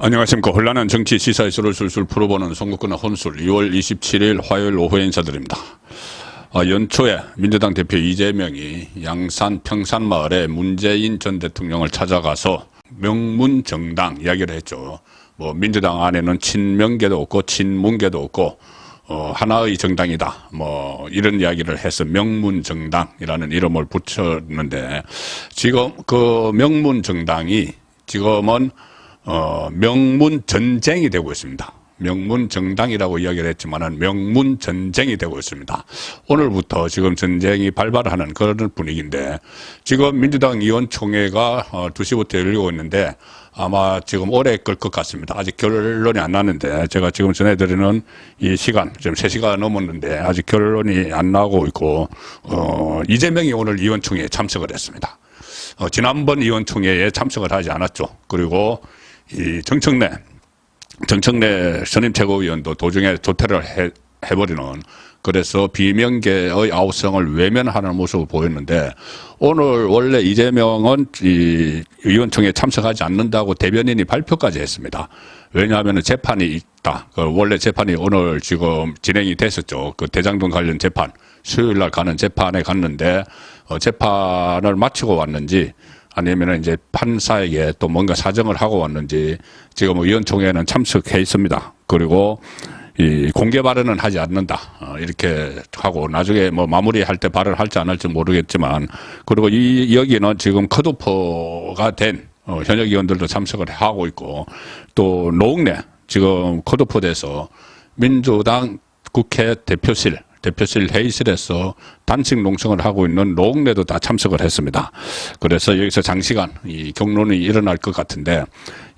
안녕하십니까. 혼란한 정치 시사 이슈를 술술 풀어보는 송국근의 혼술 2월 27일 화요일 오후에 인사드립니다. 연초에 민주당 대표 이재명이 양산 평산마을에 문재인 전 대통령을 찾아가서 명문정당 이야기를 했죠. 뭐 민주당 안에는 친명계도 없고 친문계도 없고 하나의 정당이다. 뭐 이런 이야기를 해서 명문정당이라는 이름을 붙였는데, 지금 그 명문정당이 지금은 명문전쟁이 되고 있습니다. 명문정당이라고 이야기를 했지만은 명문전쟁이 되고 있습니다. 오늘부터 지금 전쟁이 발발하는 그런 분위기인데, 지금 민주당 의원총회가 2시부터 열리고 있는데 아마 지금 오래 끌 것 같습니다. 아직 결론이 안 나는데, 제가 지금 전해드리는 이 시간, 지금 3시간 넘었는데 아직 결론이 안 나오고 있고, 이재명이 오늘 의원총회에 참석을 했습니다. 지난번 의원총회에 참석을 하지 않았죠. 그리고 이 정청래 선임 최고위원도 도중에 조퇴를 해버리는, 그래서 비명계의 아우성을 외면하는 모습을 보였는데, 오늘 원래 이재명은 이 의원총회에 참석하지 않는다고 대변인이 발표까지 했습니다. 왜냐하면 재판이 있다. 원래 재판이 오늘 지금 진행이 됐었죠. 그 대장동 관련 재판, 수요일 날 가는 재판에 갔는데, 재판을 마치고 왔는지 아니면 이제 판사에게 또 뭔가 사정을 하고 왔는지 지금 의원총회에는 참석해 있습니다. 그리고 이 공개 발언은 하지 않는다. 이렇게 하고 나중에 뭐 마무리할 때 발언할지 안 할지 모르겠지만, 그리고 여기는 지금 컷오프가 된 현역 의원들도 참석을 하고 있고, 또 노웅래 지금 컷오프돼서 민주당 국회 대표실 회의실에서 단식 농성을 하고 있는 노웅래도 다 참석을 했습니다. 그래서 여기서 장시간 이 경론이 일어날 것 같은데,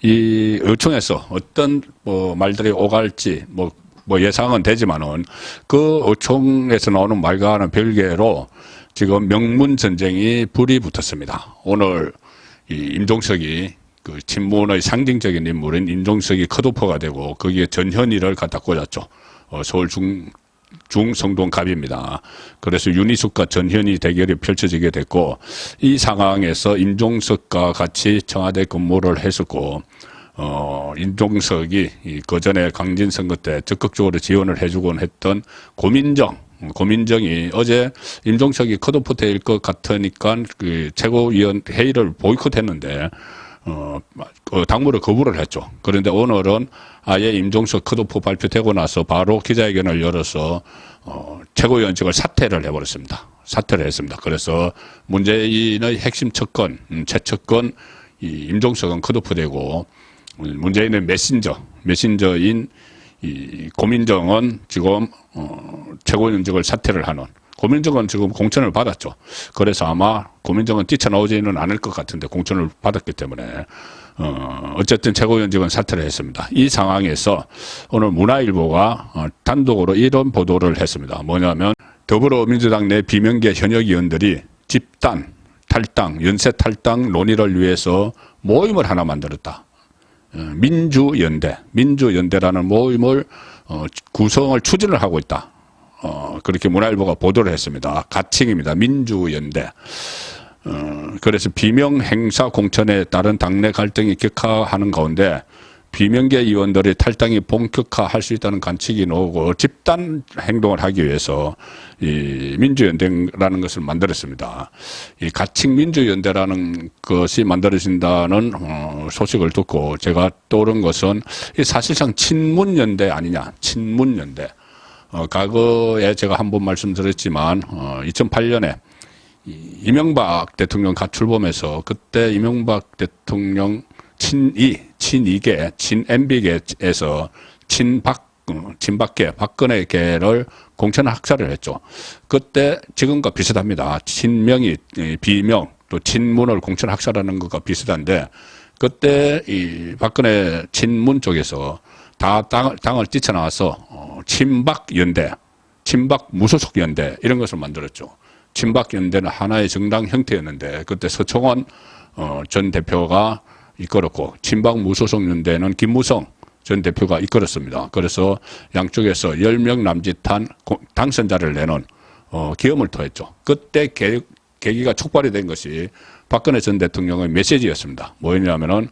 이 의총에서 어떤 말들이 오갈지 뭐 예상은 되지만은, 그 의총에서 나오는 말과는 별개로 지금 명문 전쟁이 불이 붙었습니다. 오늘 이 임종석이 그 친문의 상징적인 인물인 임종석이 컷오프가 되고 거기에 전현희를 갖다 꽂았죠. 서울 중성동갑입니다. 그래서 윤희숙과 전현희 대결이 펼쳐지게 됐고, 이 상황에서 임종석과 같이 청와대 근무를 했었고, 임종석이 그 전에 강진 선거 때 적극적으로 지원을 해주곤 했던 고민정이 어제 임종석이 컷오프 될 것 같으니까 그 최고위원 회의를 보이콧했는데, 당무를 거부를 했죠. 그런데 오늘은 아예 임종석 컷오프 발표되고 나서 바로 기자회견을 열어서 최고위원직을 사퇴를 해버렸습니다. 사퇴를 했습니다. 그래서 문재인의 핵심 척건, 최척건 이 임종석은 컷오프되고, 문재인의 메신저인 이 고민정은 지금 최고위원직을 사퇴를 하는. 고민정은 지금 공천을 받았죠. 그래서 아마 고민정은 뛰쳐나오지는 않을 것 같은데, 공천을 받았기 때문에 어쨌든 최고위원직은 사퇴를 했습니다. 이 상황에서 오늘 문화일보가 단독으로 이런 보도를 했습니다. 뭐냐면, 더불어민주당 내 비명계 현역 의원들이 집단 탈당, 연쇄 탈당 논의를 위해서 모임을 하나 만들었다. 민주연대라는 모임을 구성을 추진을 하고 있다. 그렇게 문화일보가 보도를 했습니다. 가칭입니다. 민주연대. 그래서 비명 행사 공천에 따른 당내 갈등이 격화하는 가운데 비명계 의원들의 탈당이 본격화할 수 있다는 관측이 나오고, 집단 행동을 하기 위해서 이 민주연대라는 것을 만들었습니다. 이 가칭 민주연대라는 것이 만들어진다는 소식을 듣고 제가 떠오른 것은, 이 사실상 친문연대 아니냐, 친문연대. 과거에 제가 한번 말씀드렸지만 2008년에 이명박 대통령 가출범에서, 그때 이명박 대통령 친MB계에서 친박계, 박근혜계를 공천 학살을 했죠. 그때 지금과 비슷합니다. 친명이 비명, 또 친문을 공천 학살하는 것과 비슷한데, 그때 이 박근혜 친문 쪽에서 다 당을 뛰쳐나와서 친박연대, 친박무소속연대 이런 것을 만들었죠. 친박연대는 하나의 정당 형태였는데, 그때 서청원 전 대표가 이끌었고, 친박무소속연대는 김무성 전 대표가 이끌었습니다. 그래서 양쪽에서 10명 남짓한 당선자를 내는 계엄을 토했죠. 그때 계기가 촉발이 된 것이 박근혜 전 대통령의 메시지였습니다. 뭐였냐면은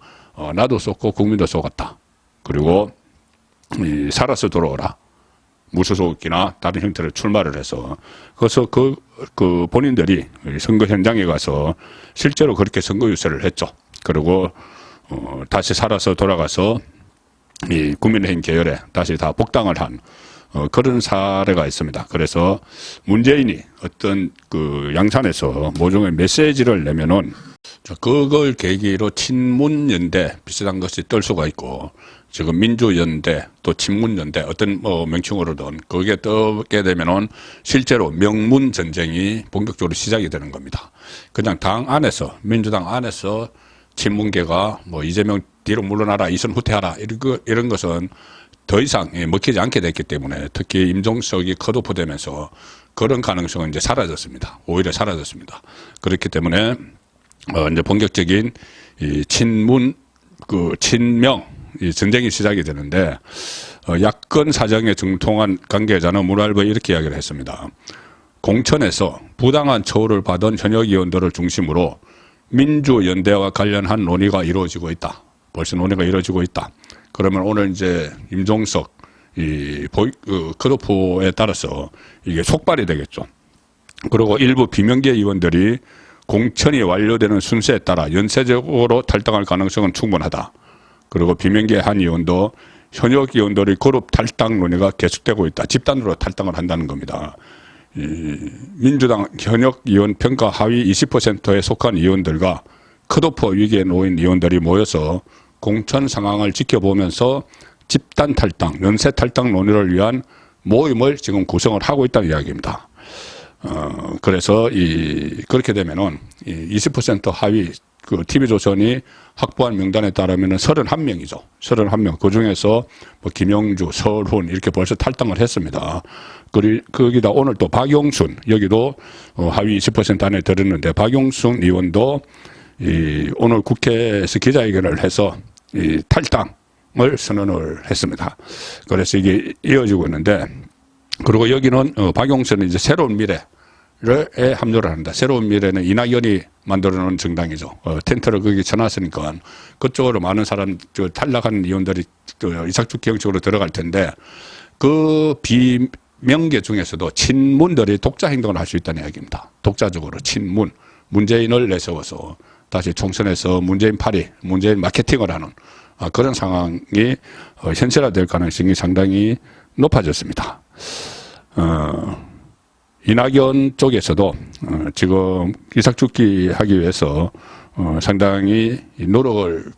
나도 쏘고 국민도 쏘았다. 그리고 살아서 돌아오라. 무소속이나 다른 형태로 출마를 해서 그래서 그 본인들이 선거 현장에 가서 실제로 그렇게 선거 유세를 했죠. 그리고 다시 살아서 돌아가서 이 국민의힘 계열에 다시 다 복당을 한 그런 사례가 있습니다. 그래서 문재인이 어떤 그 양산에서 모종의 메시지를 내면은 그걸 계기로 친문연대 비슷한 것이 뜰 수가 있고 지금 민주연대 또 친문연대 어떤 명칭으로든 그게 뜨게 되면은 실제로 명문전쟁이 본격적으로 시작이 되는 겁니다. 그냥 당 안에서 민주당 안에서 친문계가 이재명 뒤로 물러나라 이선 후퇴하라 이런 것은 더 이상 먹히지 않게 됐기 때문에 특히 임종석이 컷오프되면서 그런 가능성은 이제 사라졌습니다. 오히려 사라졌습니다. 그렇기 때문에 이제 본격적인 이 친문 친명 이 전쟁이 시작이 되는데 야권 사정에 정통한 관계자는 문화일보에 이렇게 이야기를 했습니다. 공천에서 부당한 처우를 받은 현역 의원들을 중심으로 민주연대와 관련한 논의가 이루어지고 있다. 벌써 논의가 이루어지고 있다. 그러면 오늘 이제 임종석 컷오프에 따라서 이게 속발이 되겠죠. 그리고 일부 비명계 의원들이 공천이 완료되는 순서에 따라 연쇄적으로 탈당할 가능성은 충분하다. 그리고 비명계 한 의원도 현역 의원들의 그룹 탈당 논의가 계속되고 있다. 집단으로 탈당을 한다는 겁니다. 민주당 현역 의원 평가 하위 20%에 속한 의원들과 컷오프 위기에 놓인 의원들이 모여서 공천 상황을 지켜보면서 집단 탈당, 연쇄 탈당 논의를 위한 모임을 지금 구성을 하고 있다는 이야기입니다. 그래서 그렇게 되면은 20% 하위 TV조선이 확보한 명단에 따르면 31명이죠. 31명. 그 중에서 김영주, 설훈 이렇게 벌써 탈당을 했습니다. 거기다 오늘 또 박용순, 여기도 하위 20% 안에 들었는데 박용순 의원도 오늘 국회에서 기자회견을 해서 탈당을 선언을 했습니다. 그래서 이게 이어지고 있는데, 그리고 여기는 박용순은 이제 새로운 미래에 합류를 한다. 새로운 미래는 이낙연이 만들어놓은 정당이죠. 텐트를 거기 쳐놨으니까 그쪽으로 많은 사람, 탈락한 의원들이 이삭축 경축으로 들어갈 텐데, 그 비명계 중에서도 친문들이 독자 행동을 할 수 있다는 이야기입니다. 독자적으로 친문, 문재인을 내세워서 다시 총선에서 문재인 파리, 문재인 마케팅을 하는 그런 상황이 현실화될 가능성이 상당히 높아졌습니다. 이낙연 쪽에서도 지금 이삭축기 하기 위해서 상당히 노력을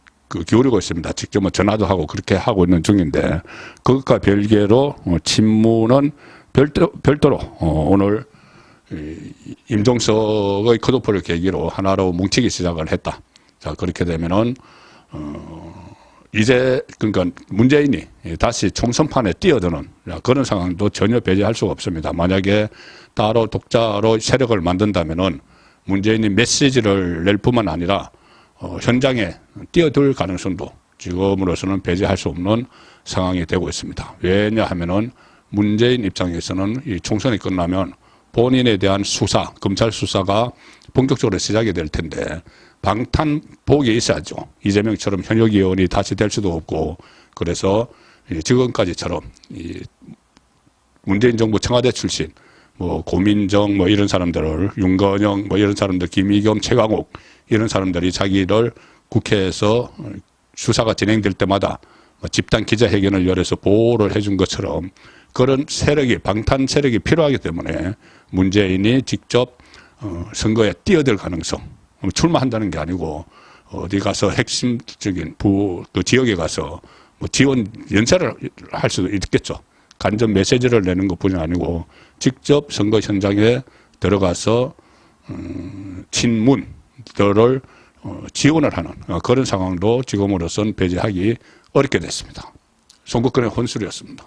기울이고 있습니다. 직접 전화도 하고 그렇게 하고 있는 중인데, 그것과 별개로 친문은 별도로 오늘 임종석의 컷오프를 계기로 하나로 뭉치기 시작을 했다. 자, 그렇게 되면은 이제 그러니까 문재인이 다시 총선판에 뛰어드는 그런 상황도 전혀 배제할 수가 없습니다. 만약에 따로 독자로 세력을 만든다면은 문재인이 메시지를 낼 뿐만 아니라 현장에 뛰어들 가능성도 지금으로서는 배제할 수 없는 상황이 되고 있습니다. 왜냐하면은 문재인 입장에서는 이 총선이 끝나면 본인에 대한 수사, 검찰 수사가 본격적으로 시작이 될 텐데 방탄복이 있어야죠. 이재명처럼 현역 의원이 다시 될 수도 없고, 그래서 지금까지처럼 문재인 정부 청와대 출신 고민정 이런 사람들을, 윤건영 이런 사람들, 김의겸, 최강욱 이런 사람들이 자기를 국회에서 수사가 진행될 때마다 집단 기자회견을 열어서 보호를 해준 것처럼 그런 세력이, 방탄 세력이 필요하기 때문에 문재인이 직접 선거에 뛰어들 가능성, 출마한다는 게 아니고 어디 가서 핵심적인 그 지역에 가서 지원 연설을 할 수도 있겠죠. 간접 메시지를 내는 것뿐이 아니고 직접 선거 현장에 들어가서 친문들을 지원을 하는 그런 상황도 지금으로선 배제하기 어렵게 됐습니다. 송국근의 혼술이었습니다.